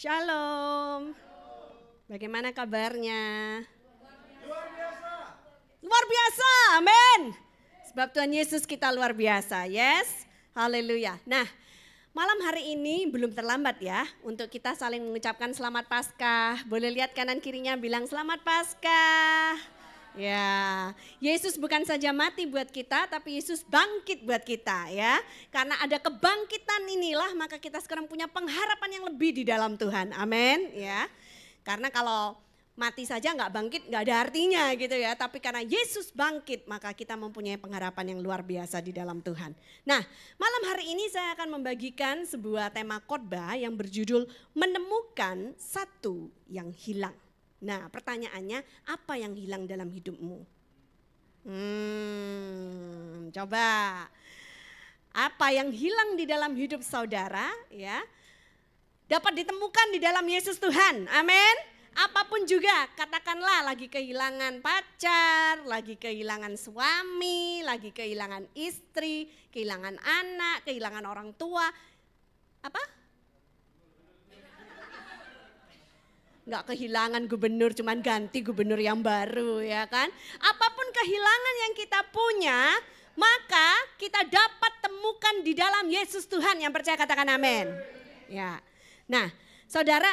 Shalom. Bagaimana kabarnya? Luar biasa. Luar biasa, amin. Sebab Tuhan Yesus kita luar biasa, yes. Haleluya. Nah, malam hari ini belum terlambat ya untuk kita saling mengucapkan selamat Paskah. Boleh lihat kanan kirinya bilang selamat Paskah. Ya, Yesus bukan saja mati buat kita, tapi Yesus bangkit buat kita ya. Karena ada kebangkitan inilah maka kita sekarang punya pengharapan yang lebih di dalam Tuhan. Amin ya. Karena kalau mati saja nggak bangkit nggak ada artinya gitu ya. Tapi karena Yesus bangkit maka kita mempunyai pengharapan yang luar biasa di dalam Tuhan. Nah, malam hari ini saya akan membagikan sebuah tema khotbah yang berjudul menemukan satu yang hilang. Nah, pertanyaannya apa yang hilang dalam hidupmu? Coba. Apa yang hilang di dalam hidup saudara ya? Dapat ditemukan di dalam Yesus Tuhan. Amin. Apapun juga, katakanlah lagi kehilangan pacar, lagi kehilangan suami, lagi kehilangan istri, kehilangan anak, kehilangan orang tua. Apa? Nggak kehilangan gubernur, cuman ganti gubernur yang baru ya kan. Apapun kehilangan yang kita punya, maka kita dapat temukan di dalam Yesus Tuhan. Yang percaya katakan amin. Ya. Nah, saudara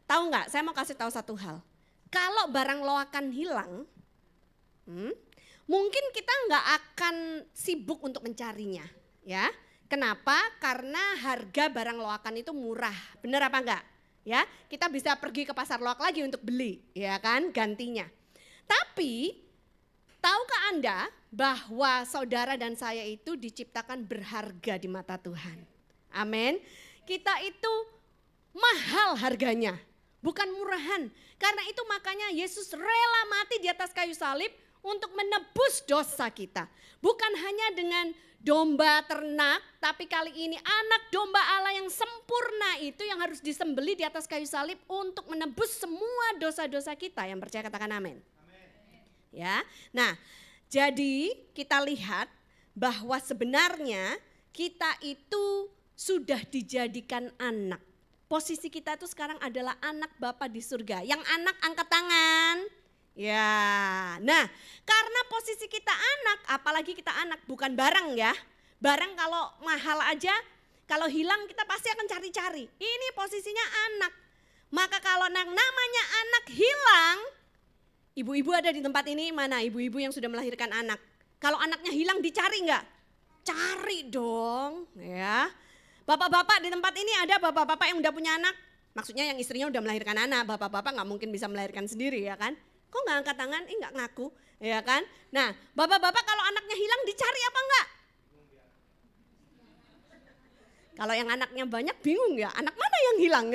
tahu nggak? Saya mau kasih tahu satu hal. Kalau barang loakan hilang, mungkin kita nggak akan sibuk untuk mencarinya. Ya, kenapa? Karena harga barang loakan itu murah. Benar apa enggak? Ya, kita bisa pergi ke pasar loak lagi untuk beli, ya kan, gantinya. Tapi, tahukah Anda bahwa saudara dan saya itu diciptakan berharga di mata Tuhan? Amin. Kita itu mahal harganya, bukan murahan. Karena itu makanya Yesus rela mati di atas kayu salib untuk menebus dosa kita. Bukan hanya dengan domba ternak, tapi kali ini anak domba Allah yang sempurna itu yang harus disembelih di atas kayu salib untuk menebus semua dosa-dosa kita. Yang percaya katakan amin. Ya, nah jadi kita lihat bahwa sebenarnya kita itu sudah dijadikan anak. Posisi kita itu sekarang adalah anak Bapa di surga. Yang anak angkat tangan. Ya, nah karena posisi kita anak, apalagi kita anak bukan barang ya. Barang kalau mahal aja, kalau hilang kita pasti akan cari-cari. Ini posisinya anak. Maka kalau namanya anak hilang, ibu-ibu ada di tempat ini, mana ibu-ibu yang sudah melahirkan anak? Kalau anaknya hilang dicari enggak? Cari dong ya. Bapak-bapak di tempat ini ada bapak-bapak yang udah punya anak. Maksudnya yang istrinya udah melahirkan anak, bapak-bapak gak mungkin bisa melahirkan sendiri ya kan. Kok gak angkat tangan? Gak ngaku, ya kan? Nah, bapak-bapak kalau anaknya hilang dicari apa enggak? Kalau yang anaknya banyak bingung ya, anak mana yang hilang?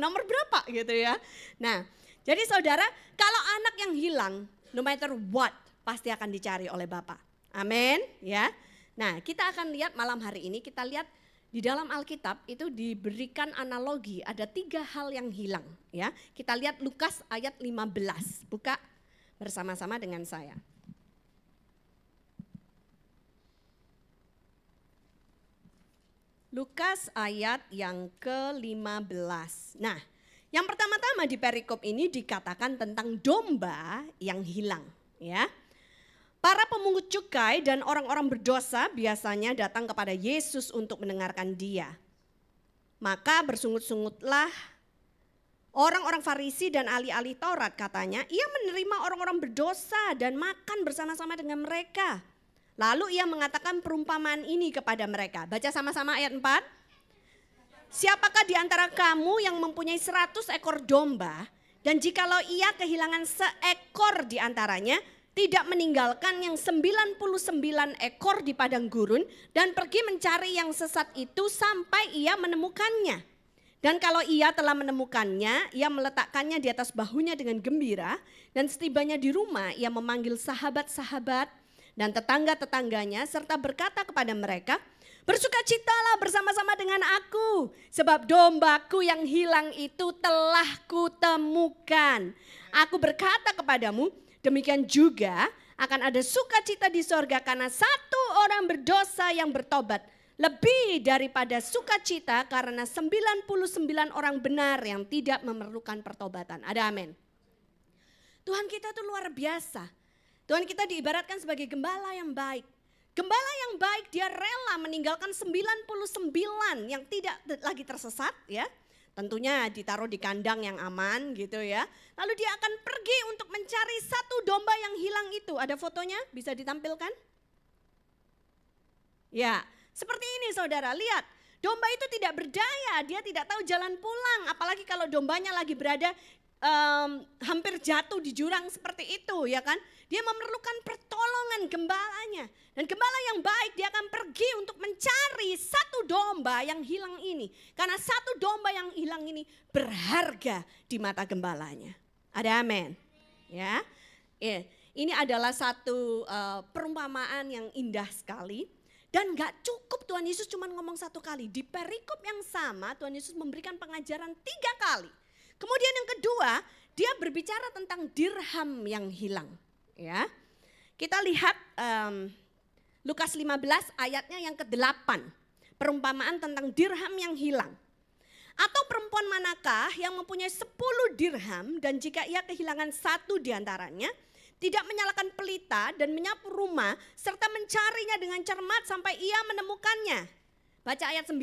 Nomor berapa gitu ya. Nah, jadi saudara, kalau anak yang hilang, no matter what, pasti akan dicari oleh Bapak. Amin, ya. Nah, kita akan lihat malam hari ini, kita lihat di dalam Alkitab itu diberikan analogi, ada 3 hal yang hilang ya. Kita lihat Lukas ayat 15, buka bersama-sama dengan saya. Lukas ayat yang ke-15. Nah, yang pertama-tama di perikop ini dikatakan tentang domba yang hilang ya. Para pemungut cukai dan orang-orang berdosa biasanya datang kepada Yesus untuk mendengarkan dia. Maka bersungut-sungutlah orang-orang Farisi dan ahli-ahli Taurat katanya, ia menerima orang-orang berdosa dan makan bersama-sama dengan mereka. Lalu ia mengatakan perumpamaan ini kepada mereka. Baca sama-sama ayat 4. Siapakah di antara kamu yang mempunyai 100 ekor domba dan jikalau ia kehilangan seekor di antaranya, tidak meninggalkan yang 99 ekor di padang gurun dan pergi mencari yang sesat itu sampai ia menemukannya. Dan kalau ia telah menemukannya, ia meletakkannya di atas bahunya dengan gembira dan setibanya di rumah ia memanggil sahabat-sahabat dan tetangga-tetangganya serta berkata kepada mereka, bersukacitalah bersama-sama dengan aku sebab dombaku yang hilang itu telah kutemukan. Aku berkata kepadamu, demikian juga akan ada sukacita di sorga karena satu orang berdosa yang bertobat lebih daripada sukacita karena 99 orang benar yang tidak memerlukan pertobatan. Ada amin. Tuhan kita tuh luar biasa. Tuhan kita diibaratkan sebagai gembala yang baik. Gembala yang baik dia rela meninggalkan 99 yang tidak lagi tersesat ya. Tentunya ditaruh di kandang yang aman gitu ya. Lalu dia akan pergi untuk mencari satu domba yang hilang itu. Ada fotonya bisa ditampilkan? Ya, seperti ini saudara, lihat. Domba itu tidak berdaya, dia tidak tahu jalan pulang. Apalagi kalau dombanya lagi berada hampir jatuh di jurang seperti itu ya kan. Dia memerlukan pertolongan gembalanya. Dan gembala yang baik dia akan pergi untuk mencari satu domba yang hilang ini. Karena satu domba yang hilang ini berharga di mata gembalanya. Ada amin. Ya, ini adalah satu perumpamaan yang indah sekali. Dan gak cukup Tuhan Yesus cuma ngomong satu kali. Di perikop yang sama Tuhan Yesus memberikan pengajaran 3 kali. Kemudian yang kedua dia berbicara tentang dirham yang hilang. Ya, kita lihat Lukas 15 ayatnya yang ke-8. Perumpamaan tentang dirham yang hilang. Atau perempuan manakah yang mempunyai 10 dirham dan jika ia kehilangan 1 diantaranya, tidak menyalakan pelita dan menyapu rumah serta mencarinya dengan cermat sampai ia menemukannya. Baca ayat 9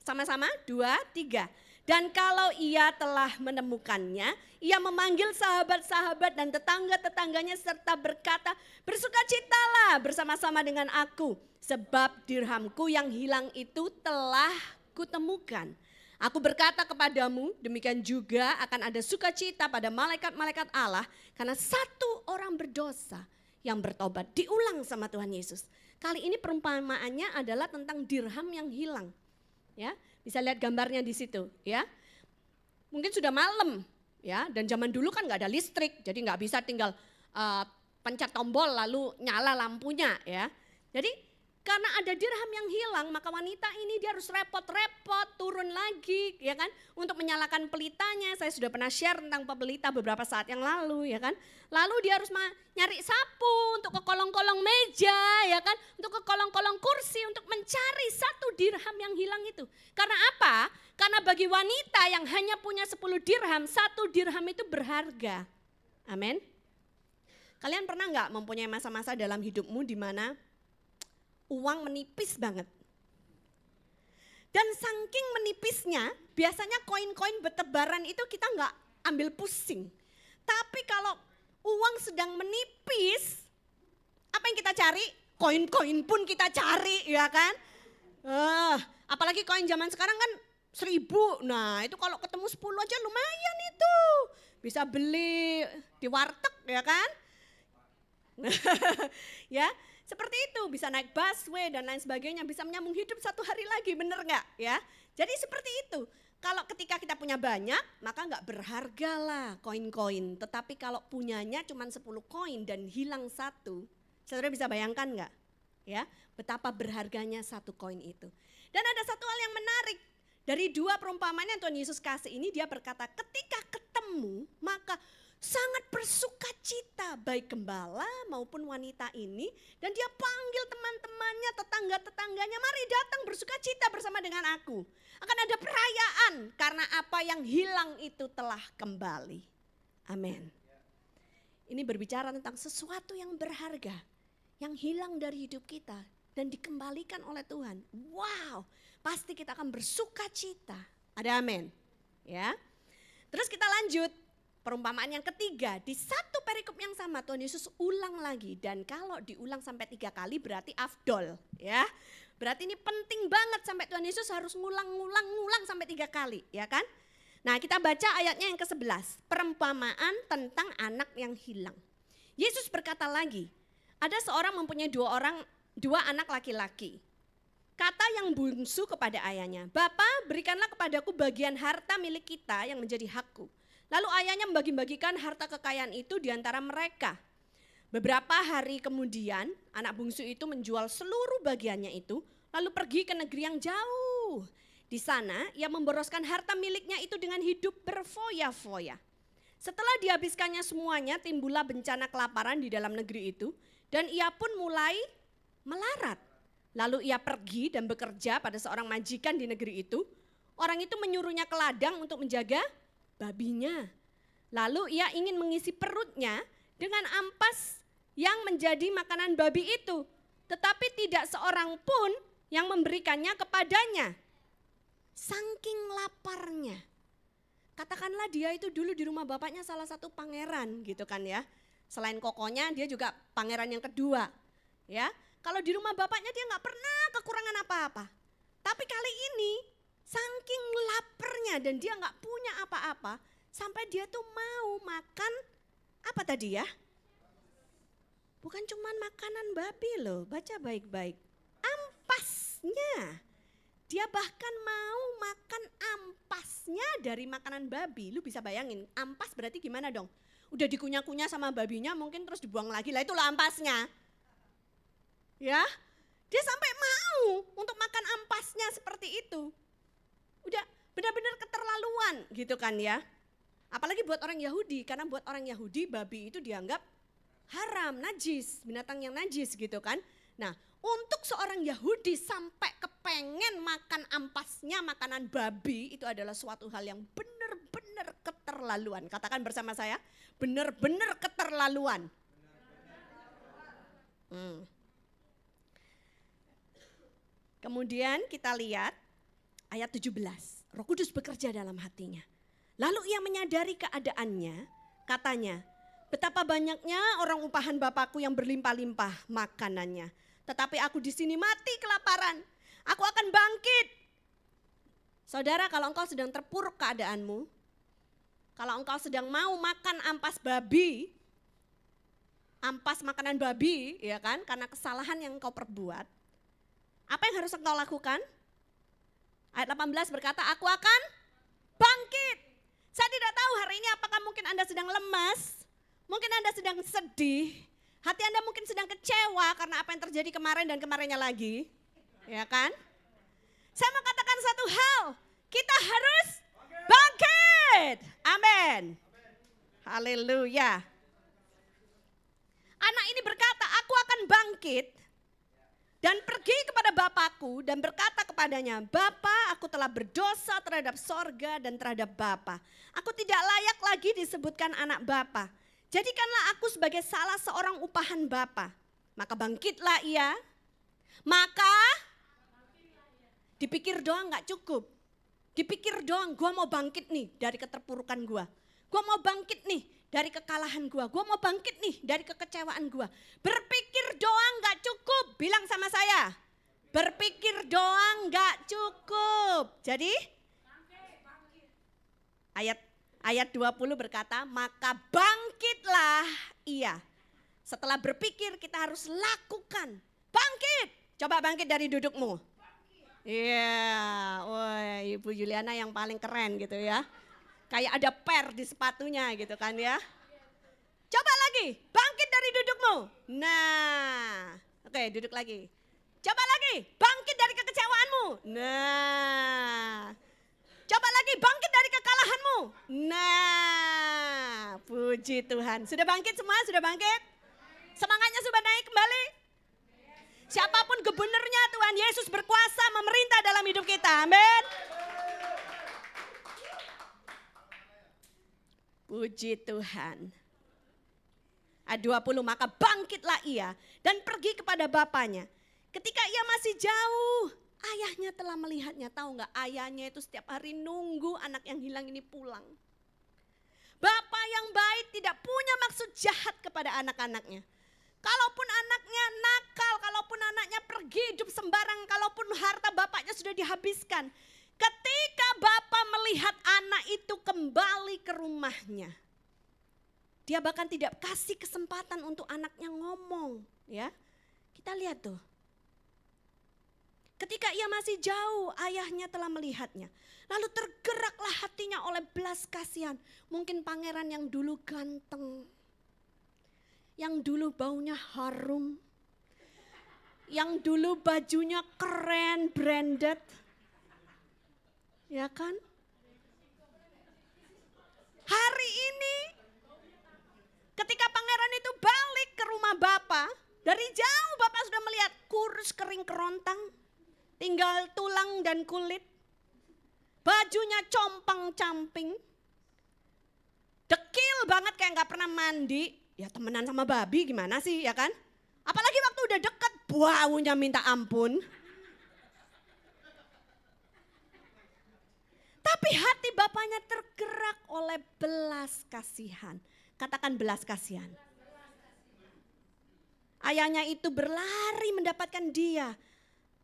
sama-sama 2, 3. Dan kalau ia telah menemukannya, ia memanggil sahabat-sahabat dan tetangga-tetangganya serta berkata, bersukacitalah bersama-sama dengan aku, sebab dirhamku yang hilang itu telah kutemukan. Aku berkata kepadamu, demikian juga akan ada sukacita pada malaikat-malaikat Allah, karena satu orang berdosa yang bertobat. Diulang sama Tuhan Yesus. Kali ini perumpamaannya adalah tentang dirham yang hilang. Ya, bisa lihat gambarnya di situ ya. Mungkin sudah malam ya, dan zaman dulu kan nggak ada listrik, jadi nggak bisa tinggal pencet tombol lalu nyala lampunya ya. Jadi karena ada dirham yang hilang, maka wanita ini dia harus repot-repot turun lagi ya kan untuk menyalakan pelitanya. Saya sudah pernah share tentang pelita beberapa saat yang lalu ya kan. Lalu dia harus nyari sapu untuk ke kolong-kolong meja ya kan, untuk ke kolong-kolong kursi untuk mencari satu dirham yang hilang itu. Karena apa? Karena bagi wanita yang hanya punya 10 dirham, 1 dirham itu berharga. Amin. Kalian pernah nggak mempunyai masa-masa dalam hidupmu di mana uang menipis banget? Dan saking menipisnya, biasanya koin-koin bertebaran itu kita nggak ambil pusing. Tapi kalau uang sedang menipis, apa yang kita cari? Koin-koin pun kita cari ya kan. Apalagi koin zaman sekarang kan 1000. Nah itu kalau ketemu 10 aja lumayan itu. Bisa beli di warteg ya kan. Ya, seperti itu, bisa naik busway dan lain sebagainya, bisa menyambung hidup satu hari lagi, bener nggak ya? Jadi seperti itu, kalau ketika kita punya banyak, maka nggak berharga lah koin-koin. Tetapi kalau punyanya cuma 10 koin dan hilang 1, saudara bisa bayangkan nggak? Ya, betapa berharganya 1 koin itu. Dan ada satu hal yang menarik, dari 2 perumpamaan yang Tuhan Yesus kasih ini, dia berkata ketika ketemu, maka sangat bersukacita baik gembala maupun wanita ini. Dan dia panggil teman-temannya, tetangga-tetangganya, mari datang bersukacita bersama dengan aku. Akan ada perayaan karena apa yang hilang itu telah kembali. Amin. Ini berbicara tentang sesuatu yang berharga, yang hilang dari hidup kita dan dikembalikan oleh Tuhan. Wow, pasti kita akan bersukacita. Ada amin. Ya. Terus kita lanjut. Perumpamaan yang ketiga, di satu perikop yang sama Tuhan Yesus ulang lagi. Dan kalau diulang sampai 3 kali berarti afdol ya. Berarti ini penting banget sampai Tuhan Yesus harus ngulang sampai 3 kali ya kan. Nah kita baca ayatnya yang ke-11. Perumpamaan tentang anak yang hilang. Yesus berkata lagi, ada seorang mempunyai 2 anak laki-laki. Kata yang bungsu kepada ayahnya, Bapa berikanlah kepadaku bagian harta milik kita yang menjadi hakku. Lalu ayahnya membagi-bagikan harta kekayaan itu di antara mereka. Beberapa hari kemudian anak bungsu itu menjual seluruh bagiannya itu lalu pergi ke negeri yang jauh. Di sana ia memboroskan harta miliknya itu dengan hidup berfoya-foya. Setelah dihabiskannya semuanya timbullah bencana kelaparan di dalam negeri itu dan ia pun mulai melarat. Lalu ia pergi dan bekerja pada seorang majikan di negeri itu. Orang itu menyuruhnya ke ladang untuk menjaga babinya. Lalu ia ingin mengisi perutnya dengan ampas yang menjadi makanan babi itu. Tetapi tidak seorang pun yang memberikannya kepadanya. Saking laparnya. Katakanlah dia itu dulu di rumah bapaknya salah satu pangeran gitu kan ya. Selain kokonya dia juga pangeran yang kedua. Ya, kalau di rumah bapaknya dia nggak pernah kekurangan apa-apa. Tapi kali ini saking laparnya dan dia nggak punya apa-apa. Sampai dia tuh mau makan apa tadi ya? Bukan cuman makanan babi loh, baca baik-baik. Ampasnya. Dia bahkan mau makan ampasnya dari makanan babi. Lu bisa bayangin, ampas berarti gimana dong? Udah dikunyah-kunyah sama babinya mungkin terus dibuang lagi. Lah itulah ampasnya. Ya, dia sampai mau untuk makan ampasnya seperti itu. Udah benar-benar keterlaluan gitu kan ya. Apalagi buat orang Yahudi, karena buat orang Yahudi babi itu dianggap haram, najis, binatang yang najis gitu kan. Nah, untuk seorang Yahudi sampai kepengen makan ampasnya makanan babi itu adalah suatu hal yang benar-benar keterlaluan. Katakan bersama saya, benar-benar keterlaluan. Kemudian kita lihat ayat 17, Roh Kudus bekerja dalam hatinya. Lalu ia menyadari keadaannya, katanya, betapa banyaknya orang upahan Bapakku yang berlimpah-limpah makanannya. Tetapi aku di sini mati kelaparan. Aku akan bangkit. Saudara, kalau engkau sedang terpuruk keadaanmu, kalau engkau sedang mau makan ampas babi, ampas makanan babi, ya kan, karena kesalahan yang engkau perbuat, apa yang harus engkau lakukan? Ayat 18 berkata, aku akan bangkit. Saya tidak tahu hari ini apakah mungkin Anda sedang lemas, mungkin Anda sedang sedih, hati Anda mungkin sedang kecewa karena apa yang terjadi kemarin dan kemarinnya lagi. Ya kan? Saya mau katakan satu hal, kita harus bangkit. Amin. Haleluya. Anak ini berkata, aku akan bangkit dan pergi kepada Bapakku dan berkata kepadanya, Bapa, aku telah berdosa terhadap sorga dan terhadap Bapa. Aku tidak layak lagi disebutkan anak Bapa. Jadikanlah aku sebagai salah seorang upahan Bapa. Maka bangkitlah ia. Maka dipikir doang gak cukup. Dipikir doang, gue mau bangkit nih dari keterpurukan gue. Gue mau bangkit nih dari kekalahan gue. Gue mau bangkit nih dari kekecewaan gue. Berpikir doang gak cukup. Bilang sama saya. Berpikir doang gak cukup. Jadi ayat 20 berkata, maka bangkitlah ia. Setelah berpikir kita harus lakukan. Bangkit. Coba bangkit dari dudukmu. Iya, wah Ibu Juliana yang paling keren gitu ya. Kayak ada per di sepatunya gitu kan ya. Coba lagi, bangkit dari dudukmu. Nah, oke duduk lagi. Coba lagi, bangkit dari kekecewaanmu. Nah, coba lagi, bangkit dari kekalahanmu. Nah, puji Tuhan. Sudah bangkit semua? Sudah bangkit? Semangatnya sudah naik kembali? Siapapun gubernurnya, Tuhan Yesus berkuasa memerintah dalam hidup kita. Amin. Puji Tuhan. Ayat 20, maka bangkitlah ia dan pergi kepada bapaknya. Ketika ia masih jauh, ayahnya telah melihatnya. Tahu nggak, ayahnya itu setiap hari nunggu anak yang hilang ini pulang. Bapak yang baik tidak punya maksud jahat kepada anak-anaknya. Kalaupun anaknya nakal, kalaupun anaknya pergi hidup sembarang, kalaupun harta bapaknya sudah dihabiskan. Ketika bapak melihat anak itu kembali ke rumahnya, dia bahkan tidak kasih kesempatan untuk anaknya ngomong. Ya, kita lihat tuh. Ketika ia masih jauh, ayahnya telah melihatnya. Lalu tergeraklah hatinya oleh belas kasihan. Mungkin pangeran yang dulu ganteng, yang dulu baunya harum, yang dulu bajunya keren, branded. Ya kan? Hari ini ketika pangeran itu balik ke rumah Bapa, Dari jauh Bapak sudah melihat kurus kering kerontang, tinggal tulang dan kulit. Bajunya compang-camping. Dekil banget kayak gak pernah mandi. Ya temenan sama babi gimana sih ya kan? Apalagi waktu udah deket baunya minta ampun. Tapi hati bapaknya tergerak oleh belas kasihan. Katakan belas kasihan. Ayahnya itu berlari mendapatkan dia.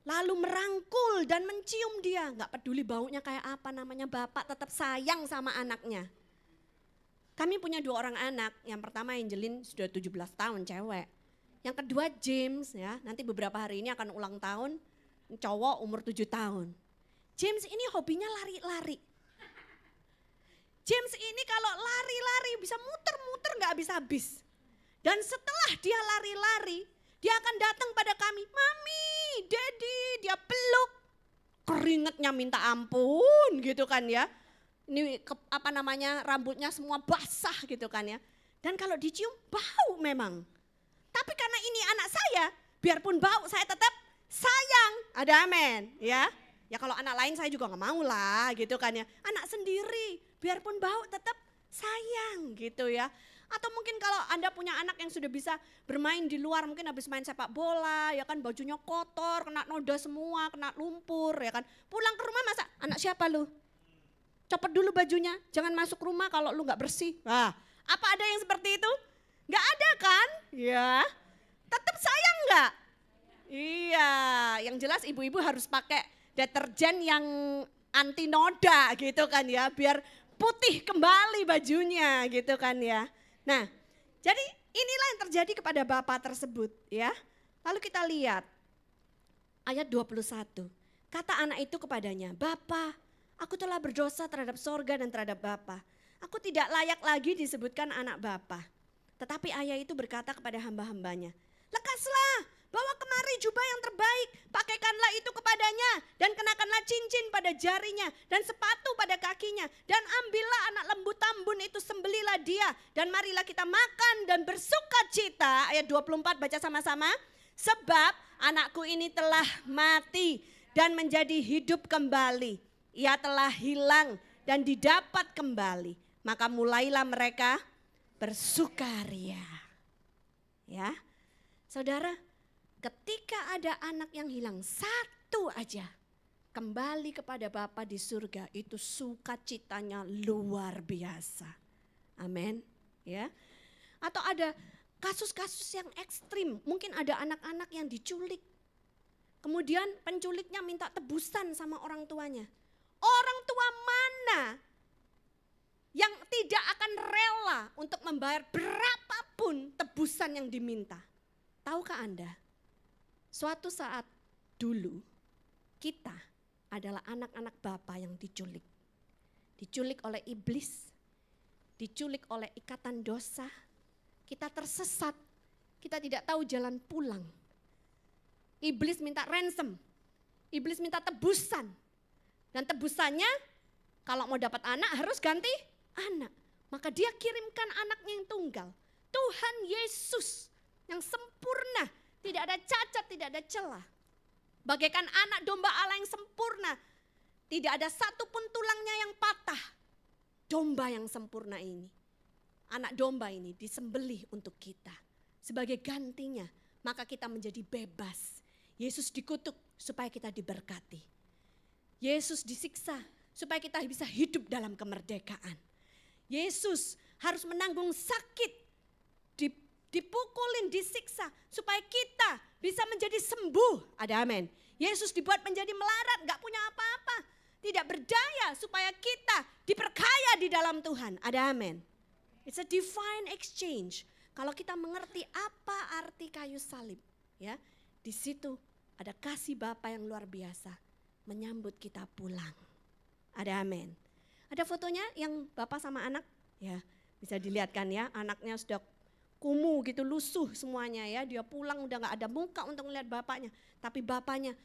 Lalu merangkul dan mencium dia. Gak peduli baunya kayak apa, namanya bapak tetap sayang sama anaknya. Kami punya 2 orang anak. Yang pertama Angelin sudah 17 tahun cewek. Yang kedua James ya, nanti beberapa hari ini akan ulang tahun. Cowok umur 7 tahun. James ini hobinya lari-lari. James ini kalau lari-lari bisa muter-muter gak habis-habis. Dan setelah dia lari-lari, dia akan datang pada kami. Mami, Daddy, dia peluk. Keringetnya minta ampun gitu kan ya. Ini rambutnya semua basah gitu kan ya. Dan kalau dicium bau memang. Tapi karena ini anak saya, biarpun bau saya tetap sayang. Ada amin ya. Ya kalau anak lain saya juga gak mau lah gitu kan ya. Anak sendiri, biarpun bau tetap sayang gitu ya. Atau mungkin kalau Anda punya anak yang sudah bisa bermain di luar, mungkin habis main sepak bola, ya kan bajunya kotor, kena noda semua, kena lumpur, ya kan. Pulang ke rumah masa, anak siapa lu? Copot dulu bajunya, jangan masuk rumah kalau lu gak bersih. Wah, apa ada yang seperti itu? Gak ada kan? Ya, tetap sayang gak? Iya, yang jelas ibu-ibu harus pakai deterjen yang anti noda gitu kan ya, biar putih kembali bajunya gitu kan ya. Nah, jadi inilah yang terjadi kepada bapak tersebut ya. Lalu kita lihat ayat 21. Kata anak itu kepadanya, "Bapa, aku telah berdosa terhadap sorga dan terhadap Bapa. Aku tidak layak lagi disebutkan anak Bapa." Tetapi ayah itu berkata kepada hamba-hambanya, "Lekaslah, bawa kemari jubah yang terbaik, pakaikanlah itu kepadanya dan kenakanlah cincin pada jarinya dan sepatu pada kakinya. Dan ambillah anak lembu tambun itu, sembelilah dia dan marilah kita makan dan bersuka cita." Ayat 24 baca sama-sama. "Sebab anakku ini telah mati dan menjadi hidup kembali. Ia telah hilang dan didapat kembali. Maka mulailah mereka bersukaria." Ya, saudara, ketika ada anak yang hilang satu aja, kembali kepada Bapa di surga, itu sukacitanya luar biasa. Amin. Ya. Atau ada kasus-kasus yang ekstrim, mungkin ada anak-anak yang diculik. Kemudian penculiknya minta tebusan sama orang tuanya. Orang tua mana yang tidak akan rela untuk membayar berapapun tebusan yang diminta? Tahukah Anda? Suatu saat dulu kita adalah anak-anak Bapa yang diculik. Diculik oleh iblis, diculik oleh ikatan dosa. Kita tersesat, kita tidak tahu jalan pulang. Iblis minta ransom, iblis minta tebusan. Dan tebusannya kalau mau dapat anak harus ganti anak. Maka dia kirimkan anaknya yang tunggal. Tuhan Yesus yang sempurna, tidak ada cacat, tidak ada celah. Bagaikan anak domba Allah yang sempurna. Tidak ada satupun tulangnya yang patah. Domba yang sempurna ini, anak domba ini disembelih untuk kita. Sebagai gantinya, maka kita menjadi bebas. Yesus dikutuk supaya kita diberkati. Yesus disiksa supaya kita bisa hidup dalam kemerdekaan. Yesus harus menanggung sakit, dipukulin, disiksa supaya kita bisa menjadi sembuh. Ada amin. Yesus dibuat menjadi melarat, gak punya apa-apa, tidak berdaya supaya kita diperkaya di dalam Tuhan. Ada amin. It's a divine exchange. Kalau kita mengerti apa arti kayu salib, ya, di situ ada kasih Bapa yang luar biasa menyambut kita pulang. Ada amin. Ada fotonya yang Bapak sama anak, ya, bisa dilihatkan ya, anaknya sudah kumuh gitu, lusuh semuanya ya. Dia pulang udah gak ada muka untuk melihat bapaknya. Tapi bapaknya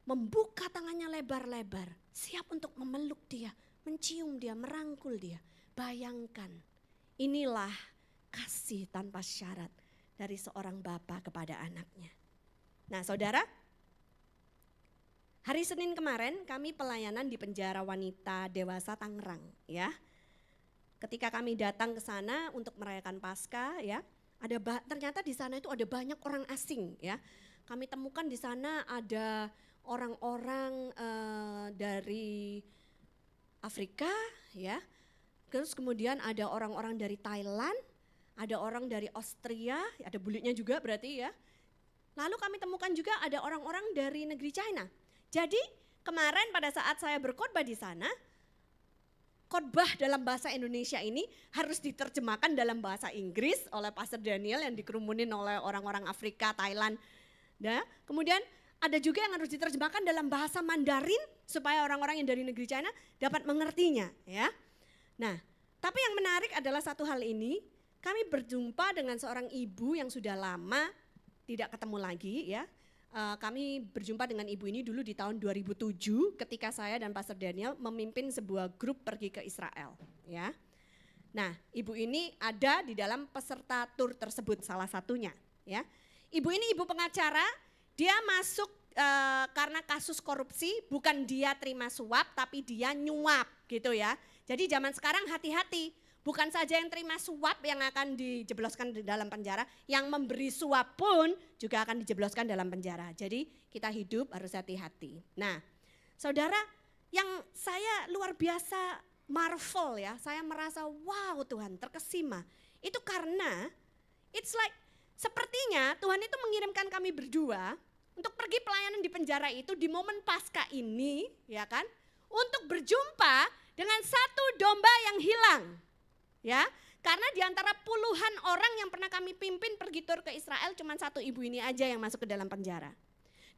membuka tangannya lebar-lebar, siap untuk memeluk dia, mencium dia, merangkul dia. Bayangkan, inilah kasih tanpa syarat. dari seorang bapa kepada anaknya. Nah saudara, hari Senin kemarin kami pelayanan di penjara wanita dewasa Tangerang ya. Ketika kami datang ke sana untuk merayakan Paskah ya, ternyata di sana itu ada banyak orang asing ya. Kami temukan di sana ada orang-orang dari Afrika ya. Terus kemudian ada orang-orang dari Thailand, ada orang dari Austria, ada buliknya juga berarti ya. Lalu kami temukan juga ada orang-orang dari negeri China. Jadi kemarin pada saat saya berkhotbah di sana, khotbah dalam bahasa Indonesia ini harus diterjemahkan dalam bahasa Inggris oleh Pastor Daniel yang dikerumunin oleh orang-orang Afrika, Thailand. Nah, kemudian ada juga yang harus diterjemahkan dalam bahasa Mandarin supaya orang-orang yang dari negeri China dapat mengertinya ya. Nah, tapi yang menarik adalah satu hal ini, kami berjumpa dengan seorang ibu yang sudah lama tidak ketemu lagi ya. Kami berjumpa dengan ibu ini dulu di tahun 2007 ketika saya dan Pastor Daniel memimpin sebuah grup pergi ke Israel ya. Nah, ibu ini ada di dalam peserta tur tersebut salah satunya ya. Ibu ini ibu pengacara, dia masuk karena kasus korupsi, bukan dia terima suap tapi dia nyuap gitu ya. Jadi zaman sekarang hati-hati. Bukan saja yang terima suap yang akan dijebloskan di dalam penjara, yang memberi suap pun juga akan dijebloskan dalam penjara. Jadi kita hidup harus hati-hati. Nah saudara, yang saya luar biasa marvel ya, saya merasa wow Tuhan terkesima. Itu karena it's like sepertinya Tuhan itu mengirimkan kami berdua untuk pergi pelayanan di penjara itu di momen Paskah ini ya kan. Untuk berjumpa dengan satu domba yang hilang. Ya, karena di antara puluhan orang yang pernah kami pimpin pergi tur ke Israel, cuma satu ibu ini aja yang masuk ke dalam penjara.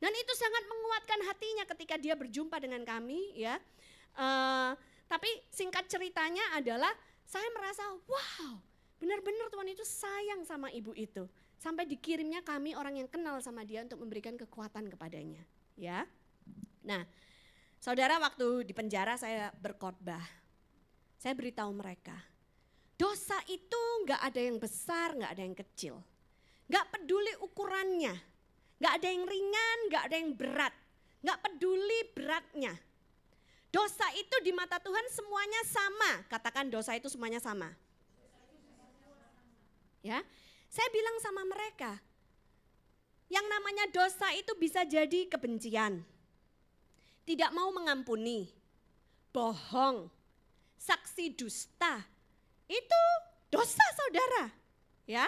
Dan itu sangat menguatkan hatinya ketika dia berjumpa dengan kami ya. Tapi singkat ceritanya adalah saya merasa wow, benar-benar Tuhan itu sayang sama ibu itu. Sampai dikirimnya kami orang yang kenal sama dia untuk memberikan kekuatan kepadanya. Ya, nah saudara, waktu di penjara saya berkhotbah, saya beritahu mereka. Dosa itu gak ada yang besar, gak ada yang kecil. Gak peduli ukurannya. Gak ada yang ringan, gak ada yang berat. Gak peduli beratnya. Dosa itu di mata Tuhan semuanya sama. Katakan dosa itu semuanya sama. Ya, saya bilang sama mereka, yang namanya dosa itu bisa jadi kebencian. Tidak mau mengampuni, bohong, saksi dusta. Itu dosa saudara, ya.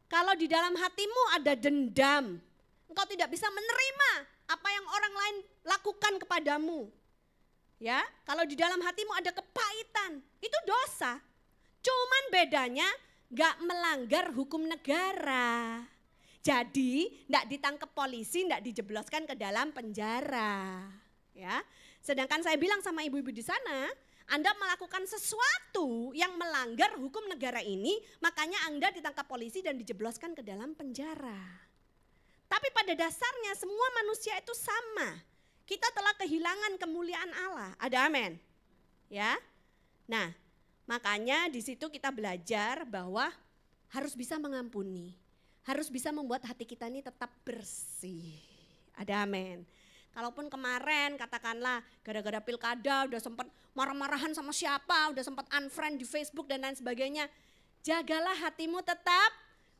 Kalau di dalam hatimu ada dendam, engkau tidak bisa menerima apa yang orang lain lakukan kepadamu. Ya, kalau di dalam hatimu ada kepahitan, itu dosa. Cuman bedanya gak melanggar hukum negara. Jadi gak ditangkap polisi, gak dijebloskan ke dalam penjara. Ya, sedangkan saya bilang sama ibu-ibu di sana, Anda melakukan sesuatu yang melanggar hukum negara ini, makanya Anda ditangkap polisi dan dijebloskan ke dalam penjara. Tapi pada dasarnya semua manusia itu sama. Kita telah kehilangan kemuliaan Allah. Ada amin? Ya. Nah, makanya di situ kita belajar bahwa harus bisa mengampuni. Harus bisa membuat hati kita ini tetap bersih. Ada amin? Kalaupun kemarin katakanlah gara-gara pilkada udah sempat marah-marahan sama siapa, udah sempat unfriend di Facebook dan lain sebagainya. Jagalah hatimu tetap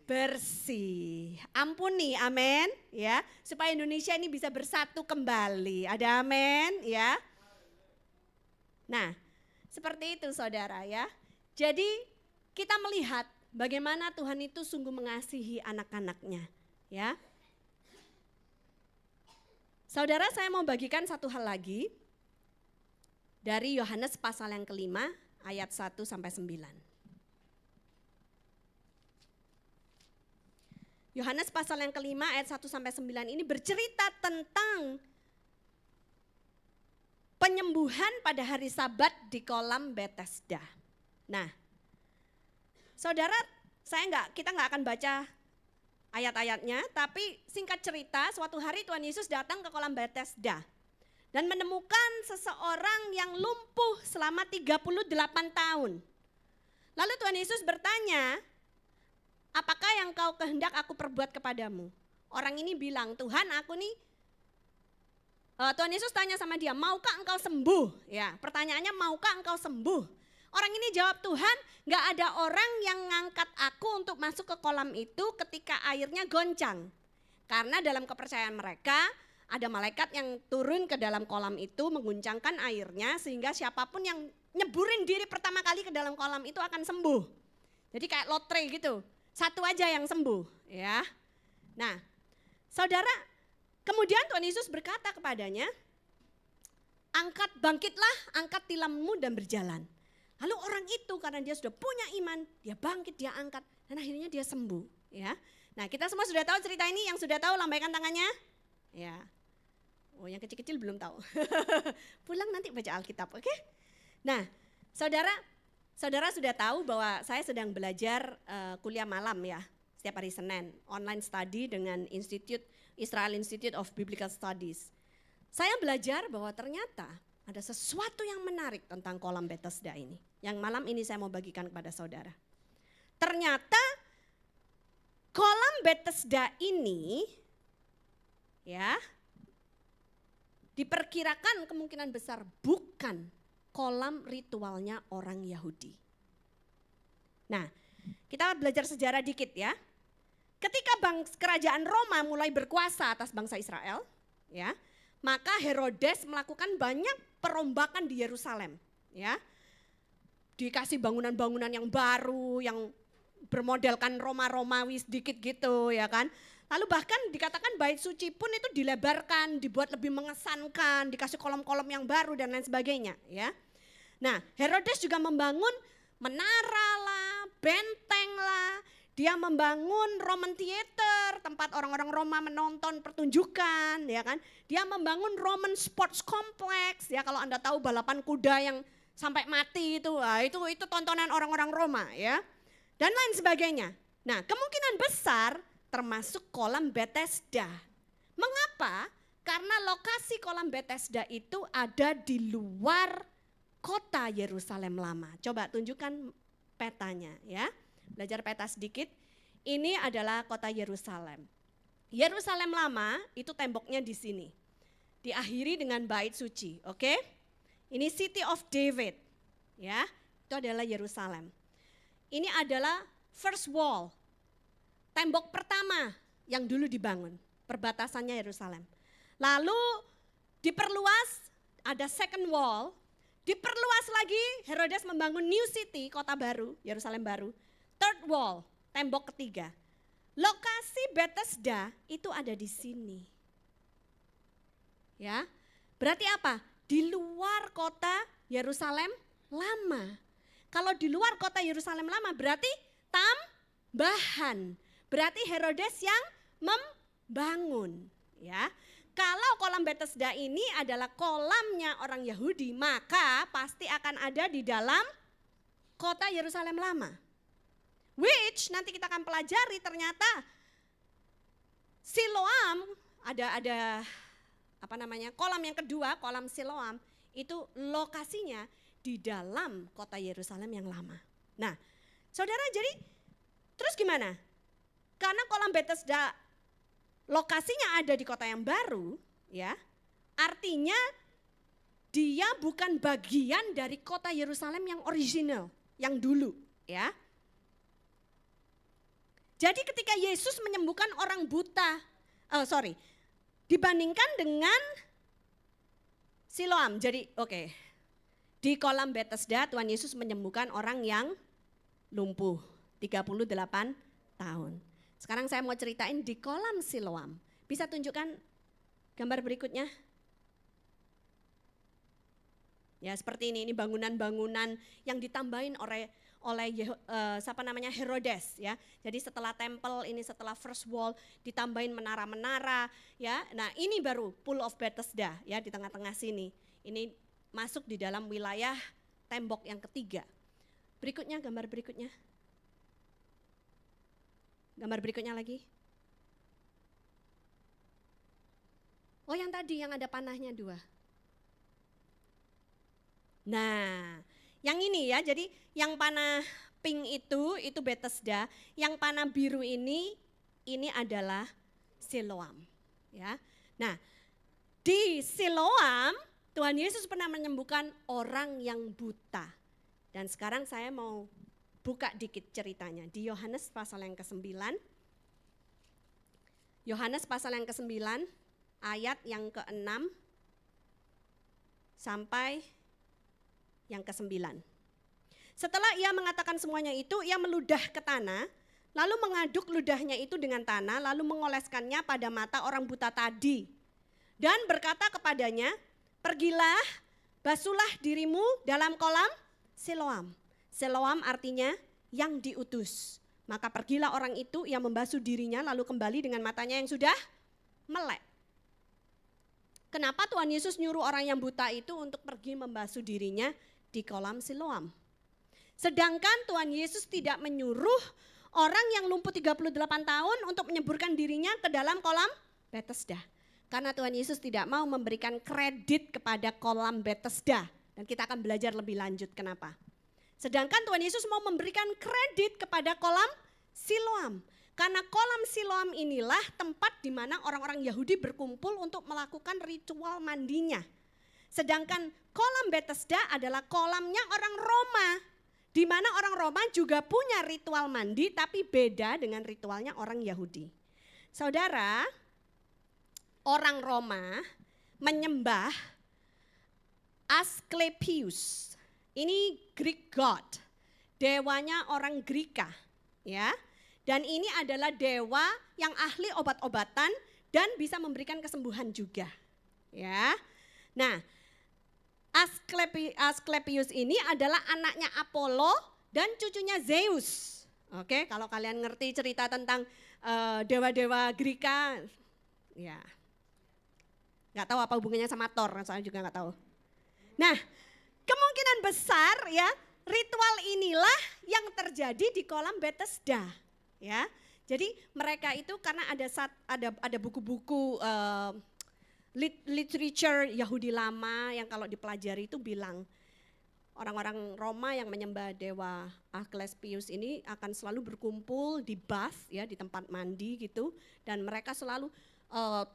bersih. Ampuni, amin ya. Supaya Indonesia ini bisa bersatu kembali. Ada amin ya. Nah, seperti itu saudara ya. Jadi kita melihat bagaimana Tuhan itu sungguh mengasihi anak-anaknya ya. Saudara, saya mau bagikan satu hal lagi dari Yohanes pasal yang kelima ayat 1 sampai 9. Yohanes pasal yang kelima ayat 1 sampai 9 ini bercerita tentang penyembuhan pada hari Sabat di kolam Bethesda. Nah, saudara, kita nggak akan baca ayat-ayatnya, tapi singkat cerita suatu hari Tuhan Yesus datang ke kolam Bethesda dan menemukan seseorang yang lumpuh selama 38 tahun. Lalu Tuhan Yesus bertanya, apakah yang kau kehendak aku perbuat kepadamu? Orang ini bilang, Tuhan aku nih, Tuhan Yesus tanya sama dia, maukah engkau sembuh? Ya, pertanyaannya maukah engkau sembuh? Orang ini jawab, Tuhan gak ada orang yang ngangkat aku untuk masuk ke kolam itu ketika airnya goncang. Karena dalam kepercayaan mereka, ada malaikat yang turun ke dalam kolam itu mengguncangkan airnya sehingga siapapun yang nyeburin diri pertama kali ke dalam kolam itu akan sembuh. Jadi kayak lotre gitu, satu aja yang sembuh ya. Nah saudara, kemudian Tuhan Yesus berkata kepadanya, bangkitlah, angkat tilammu dan berjalan. Lalu orang itu karena dia sudah punya iman, dia bangkit, dia angkat dan akhirnya dia sembuh ya. Nah kita semua sudah tahu cerita ini, yang sudah tahu lambaikan tangannya. Ya, oh yang kecil-kecil belum tahu. Pulang nanti baca Alkitab, oke? Nah, saudara sudah tahu bahwa saya sedang belajar kuliah malam ya, setiap hari Senin, online study dengan Israel Institute of Biblical Studies. Saya belajar bahwa ternyata ada sesuatu yang menarik tentang kolam Bethesda ini, yang malam ini saya mau bagikan kepada saudara. Ternyata kolam Bethesda ini ya, diperkirakan kemungkinan besar bukan kolam ritualnya orang Yahudi. Nah, kita belajar sejarah dikit ya. Ketika kerajaan Roma mulai berkuasa atas bangsa Israel, ya, maka Herodes melakukan banyak perombakan di Yerusalem, ya. Dikasih bangunan-bangunan yang baru, yang bermodelkan Romawi sedikit gitu, ya kan. Lalu bahkan dikatakan bait suci pun itu dilebarkan, dibuat lebih mengesankan, dikasih kolom-kolom yang baru dan lain sebagainya ya. Nah Herodes juga membangun menara lah, benteng lah, dia membangun Roman Theater, tempat orang-orang Roma menonton pertunjukan ya kan. Dia membangun Roman Sports Complex ya, kalau Anda tahu balapan kuda yang sampai mati itu, itu tontonan orang-orang Roma ya. Dan lain sebagainya. Nah kemungkinan besar termasuk kolam Bethesda. Mengapa? Karena lokasi kolam Bethesda itu ada di luar kota Yerusalem lama. Coba tunjukkan petanya ya. Belajar peta sedikit. Ini adalah kota Yerusalem. Yerusalem lama itu temboknya di sini. Diakhiri dengan bait suci, oke? Ini City of David. Ya, itu adalah Yerusalem. Ini adalah first wall. Tembok pertama yang dulu dibangun, perbatasannya Yerusalem. Lalu diperluas, ada second wall, diperluas lagi, Herodes membangun new city, kota baru, Yerusalem baru. Third wall, tembok ketiga. Lokasi Bethesda itu ada di sini. Ya, berarti apa? Di luar kota Yerusalem lama. Kalau di luar kota Yerusalem lama berarti tambahan. Berarti Herodes yang membangun, ya. Kalau kolam Bethesda ini adalah kolamnya orang Yahudi, maka pasti akan ada di dalam kota Yerusalem lama. Which nanti kita akan pelajari ternyata Siloam ada kolam yang kedua, kolam Siloam itu lokasinya di dalam kota Yerusalem yang lama. Nah, saudara jadi terus gimana? Karena kolam Bethesda lokasinya ada di kota yang baru, ya, artinya dia bukan bagian dari kota Yerusalem yang original, yang dulu, ya. Jadi ketika Yesus menyembuhkan orang buta, dibandingkan dengan Siloam, jadi di kolam Bethesda Tuhan Yesus menyembuhkan orang yang lumpuh 38 tahun. Sekarang saya mau ceritain di kolam Siloam. Bisa tunjukkan gambar berikutnya? Ya seperti ini bangunan-bangunan yang ditambahin oleh Herodes ya. Jadi setelah tempel ini, setelah first wall ditambahin menara-menara ya. Nah ini baru Pool of Bethesda ya, di tengah-tengah sini. Ini masuk di dalam wilayah tembok yang ketiga. Berikutnya, gambar berikutnya. Gambar berikutnya lagi. Oh yang tadi yang ada panahnya 2. Nah yang ini ya, jadi yang panah pink itu Bethesda, yang panah biru ini adalah Siloam, ya. Nah, di Siloam Tuhan Yesus pernah menyembuhkan orang yang buta. Dan sekarang saya mau buka dikit ceritanya di Yohanes pasal yang ke-9. Yohanes pasal yang ke-9 ayat yang ke-6 sampai yang ke-9. Setelah ia mengatakan semuanya itu, ia meludah ke tanah, lalu mengaduk ludahnya itu dengan tanah, lalu mengoleskannya pada mata orang buta tadi. Dan berkata kepadanya, pergilah, basuhlah dirimu dalam kolam Siloam. Siloam artinya yang diutus. Maka pergilah orang itu, ia membasuh dirinya lalu kembali dengan matanya yang sudah melek. Kenapa Tuhan Yesus nyuruh orang yang buta itu untuk pergi membasuh dirinya di kolam Siloam? Sedangkan Tuhan Yesus tidak menyuruh orang yang lumpuh 38 tahun untuk menyeburkan dirinya ke dalam kolam Bethesda. Karena Tuhan Yesus tidak mau memberikan kredit kepada kolam Bethesda. Dan kita akan belajar lebih lanjut kenapa. Sedangkan Tuhan Yesus mau memberikan kredit kepada kolam Siloam. Karena kolam Siloam inilah tempat di mana orang-orang Yahudi berkumpul untuk melakukan ritual mandinya. Sedangkan kolam Bethesda adalah kolamnya orang Roma. Di mana orang Roma juga punya ritual mandi tapi beda dengan ritualnya orang Yahudi. Saudara, orang Roma menyembah Asklepios. Ini Greek god, dewanya orang Greka, ya. Dan ini adalah dewa yang ahli obat-obatan dan bisa memberikan kesembuhan juga, ya. Nah, Asklepios ini adalah anaknya Apollo dan cucunya Zeus. Oke, kalau kalian ngerti cerita tentang dewa-dewa Greka, ya, nggak tahu apa hubungannya sama Thor, saya juga nggak tahu. Nah, kemungkinan besar ya ritual inilah yang terjadi di kolam Bethesda, ya. Jadi mereka itu karena ada buku-buku literature Yahudi lama yang kalau dipelajari itu bilang orang-orang Roma yang menyembah dewa Asklepios ini akan selalu berkumpul di bath ya, di tempat mandi gitu, dan mereka selalu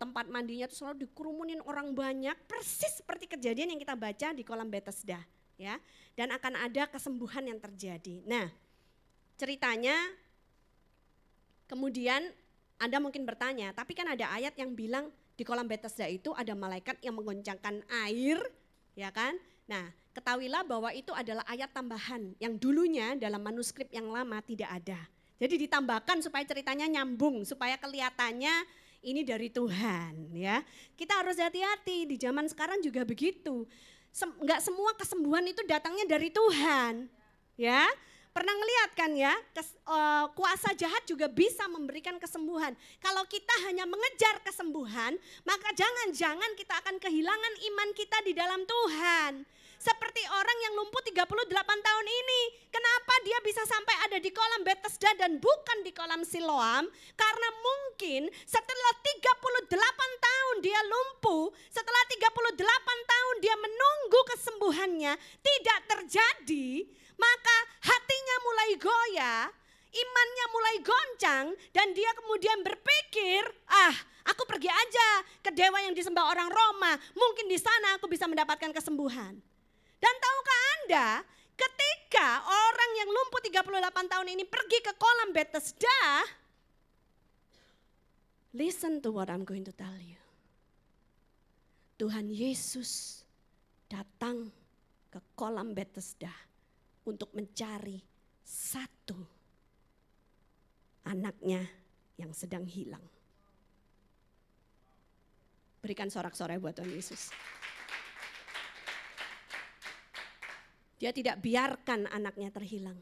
tempat mandinya itu selalu dikerumunin orang banyak, persis seperti kejadian yang kita baca di kolam Bethesda, ya. Dan akan ada kesembuhan yang terjadi. Nah, ceritanya kemudian Anda mungkin bertanya, tapi kan ada ayat yang bilang di kolam Bethesda itu ada malaikat yang menggoncangkan air, ya kan? Nah, ketahuilah bahwa itu adalah ayat tambahan yang dulunya dalam manuskrip yang lama tidak ada. Jadi ditambahkan supaya ceritanya nyambung, supaya kelihatannya ini dari Tuhan, ya. Kita harus hati-hati, di zaman sekarang juga begitu. Enggak semua kesembuhan itu datangnya dari Tuhan, ya. Pernah ngeliat kan ya, kuasa jahat juga bisa memberikan kesembuhan. Kalau kita hanya mengejar kesembuhan, maka jangan-jangan kita akan kehilangan iman kita di dalam Tuhan. Seperti orang yang lumpuh 38 tahun ini. Kenapa dia bisa sampai ada di kolam Bethesda dan bukan di kolam Siloam? Karena mungkin setelah 38 tahun dia lumpuh, setelah 38 tahun dia menunggu kesembuhannya tidak terjadi, maka hatinya mulai goyah, imannya mulai goncang, dan dia kemudian berpikir, aku pergi aja ke dewa yang disembah orang Roma, mungkin di sana aku bisa mendapatkan kesembuhan. Dan tahukah Anda, ketika orang yang lumpuh 38 tahun ini pergi ke kolam Bethesda, listen to what I'm going to tell you. Tuhan Yesus datang ke kolam Bethesda untuk mencari satu anaknya yang sedang hilang. Berikan sorak-sorai buat Tuhan Yesus. Dia tidak biarkan anaknya terhilang.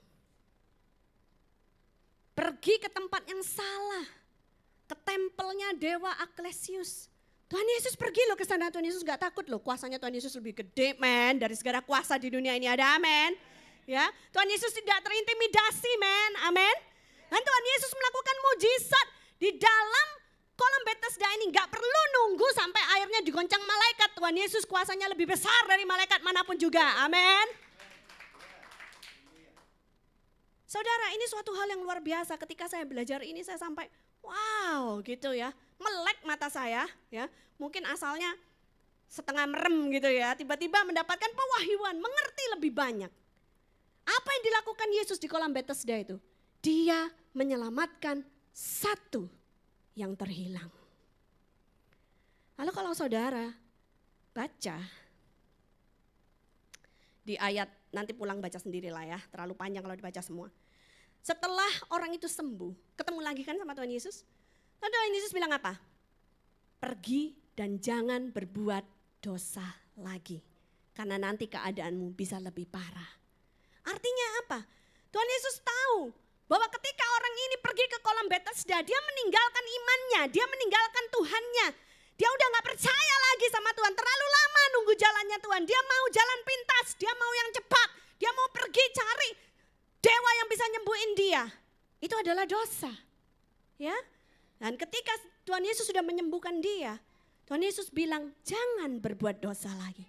Pergi ke tempat yang salah, ke tempelnya dewa Asklepios. Tuhan Yesus pergi loh ke sana, Tuhan Yesus gak takut loh, kuasanya Tuhan Yesus lebih gede men, dari segala kuasa di dunia ini ada, amin. Ya, Tuhan Yesus tidak terintimidasi men, amin. Dan Tuhan Yesus melakukan mujizat di dalam kolam Bethesda ini, gak perlu nunggu sampai airnya digoncang malaikat. Tuhan Yesus kuasanya lebih besar dari malaikat manapun juga, amin. Saudara, ini suatu hal yang luar biasa. Ketika saya belajar ini saya sampai wow gitu ya. Melek mata saya ya. Mungkin asalnya setengah merem gitu ya. Tiba-tiba mendapatkan pewahyuan, mengerti lebih banyak. Apa yang dilakukan Yesus di kolam Bethesda itu? Dia menyelamatkan satu yang terhilang. Lalu kalau saudara baca di ayat, nanti pulang baca sendirilah ya, terlalu panjang kalau dibaca semua. Setelah orang itu sembuh, ketemu lagi kan sama Tuhan Yesus. Lalu Tuhan Yesus bilang apa? Pergi dan jangan berbuat dosa lagi. Karena nanti keadaanmu bisa lebih parah. Artinya apa? Tuhan Yesus tahu bahwa ketika orang ini pergi ke kolam Bethesda, dia meninggalkan imannya, dia meninggalkan Tuhannya. Dia udah gak percaya lagi sama Tuhan, terlalu lama nunggu jalannya Tuhan. Dia mau jalan pintas, dia mau yang cepat, dia mau pergi cari dewa yang bisa nyembuhin dia. Itu adalah dosa. Ya. Dan ketika Tuhan Yesus sudah menyembuhkan dia, Tuhan Yesus bilang jangan berbuat dosa lagi.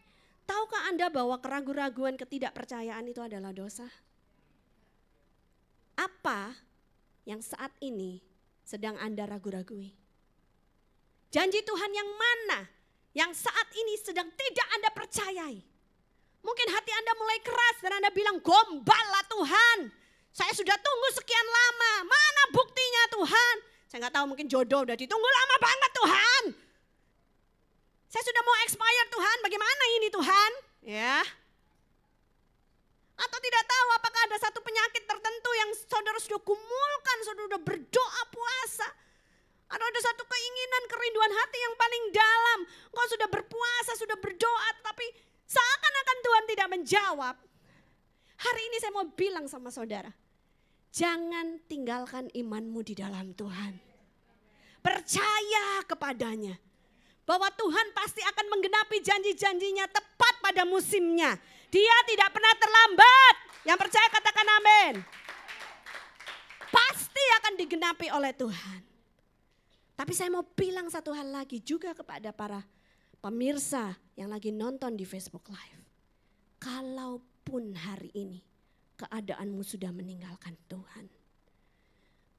Tahukah Anda bahwa keraguan-raguan, ketidakpercayaan itu adalah dosa? Apa yang saat ini sedang Anda ragu-ragui? Janji Tuhan yang mana yang saat ini sedang tidak Anda percayai? Mungkin hati Anda mulai keras dan Anda bilang, gomballah Tuhan. Saya sudah tunggu sekian lama, mana buktinya Tuhan? Saya nggak tahu, mungkin jodoh udah ditunggu lama banget Tuhan. Saya sudah mau expire Tuhan, bagaimana ini Tuhan? Ya. Atau tidak tahu apakah ada satu penyakit tertentu yang saudara sudah gumulkan, saudara sudah berdoa puasa. Atau ada satu keinginan, kerinduan hati yang paling dalam. Engkau sudah berpuasa, sudah berdoa, tapi seakan-akan Tuhan tidak menjawab. Hari ini saya mau bilang sama saudara, jangan tinggalkan imanmu di dalam Tuhan. Percaya kepadanya. Bahwa Tuhan pasti akan menggenapi janji-janjinya tepat pada musimnya. Dia tidak pernah terlambat. Yang percaya katakan amin. Pasti akan digenapi oleh Tuhan. Tapi saya mau bilang satu hal lagi juga kepada para pemirsa yang lagi nonton di Facebook Live. Kalaupun hari ini keadaanmu sudah meninggalkan Tuhan.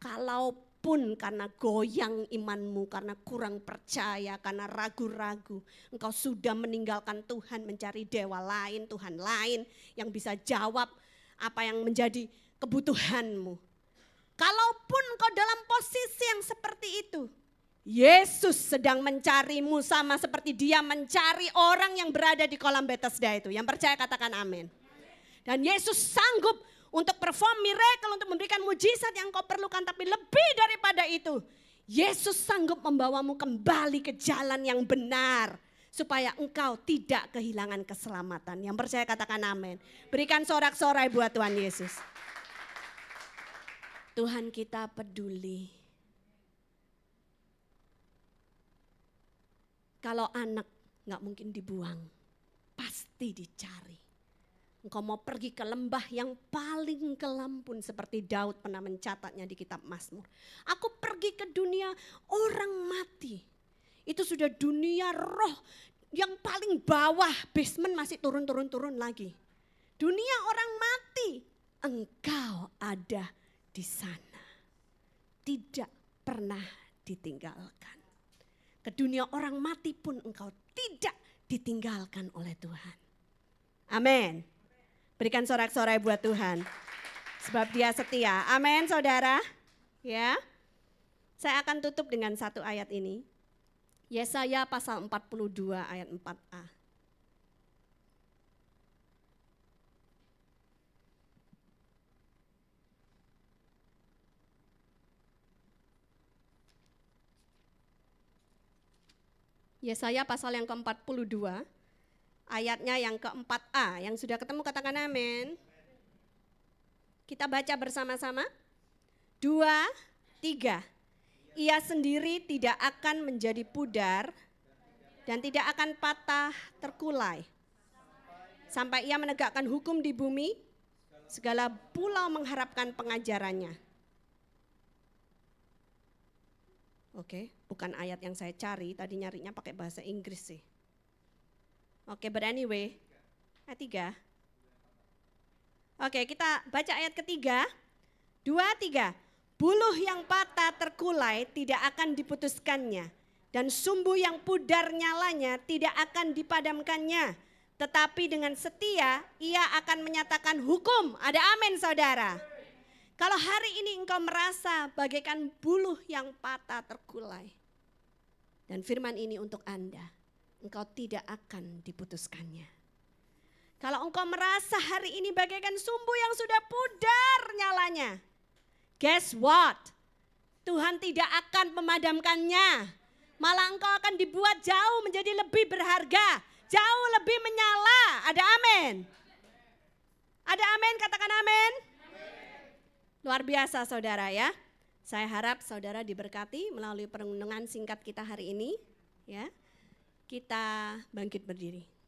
Kalaupun karena goyang imanmu, karena kurang percaya, karena ragu-ragu, engkau sudah meninggalkan Tuhan, mencari dewa lain, Tuhan lain yang bisa jawab apa yang menjadi kebutuhanmu. Kalaupun engkau dalam posisi yang seperti itu, Yesus sedang mencarimu sama seperti dia mencari orang yang berada di kolam Bethesda itu. Yang percaya katakan amin. Dan Yesus sanggup untuk perform miracle, untuk memberikan mujizat yang kau perlukan. Tapi lebih daripada itu, Yesus sanggup membawamu kembali ke jalan yang benar. Supaya engkau tidak kehilangan keselamatan. Yang percaya katakan amin. Berikan sorak-sorai buat Tuhan Yesus. Tuhan kita peduli. Kalau anak gak mungkin dibuang, pasti dicari. Engkau mau pergi ke lembah yang paling kelam pun seperti Daud pernah mencatatnya di kitab Mazmur. Aku pergi ke dunia orang mati. Itu sudah dunia roh yang paling bawah, basement masih turun lagi. Dunia orang mati, engkau ada di sana. Tidak pernah ditinggalkan. Ke dunia orang mati pun engkau tidak ditinggalkan oleh Tuhan. Amin. Berikan sorak-sorai buat Tuhan. Sebab dia setia. Amin saudara. Ya. Saya akan tutup dengan satu ayat ini. Yesaya pasal 42 ayat 4a. Yesaya pasal yang ke-42, ayatnya yang ke-4a. Yang sudah ketemu katakan amin. Kita baca bersama-sama. 2, 3. Ia sendiri tidak akan menjadi pudar dan tidak akan patah terkulai. Sampai ia menegakkan hukum di bumi, segala pulau mengharapkan pengajarannya. Oke, bukan ayat yang saya cari, tadi nyarinya pakai bahasa Inggris sih. Oke, but anyway, ayat 3. Oke, kita baca ayat ketiga. 2, 3. Buluh yang patah terkulai tidak akan diputuskannya, dan sumbu yang pudar nyalanya tidak akan dipadamkannya. Tetapi dengan setia ia akan menyatakan hukum. Ada amin saudara. Kalau hari ini engkau merasa bagaikan buluh yang patah terkulai, dan firman ini untuk Anda, engkau tidak akan diputuskannya. Kalau engkau merasa hari ini bagaikan sumbu yang sudah pudar nyalanya, guess what? Tuhan tidak akan memadamkannya. Malah engkau akan dibuat jauh menjadi lebih berharga, jauh lebih menyala. Ada amin? Ada amin, katakan amin. Luar biasa saudara ya. Saya harap saudara diberkati melalui perenungan singkat kita hari ini. Ya, kita bangkit berdiri.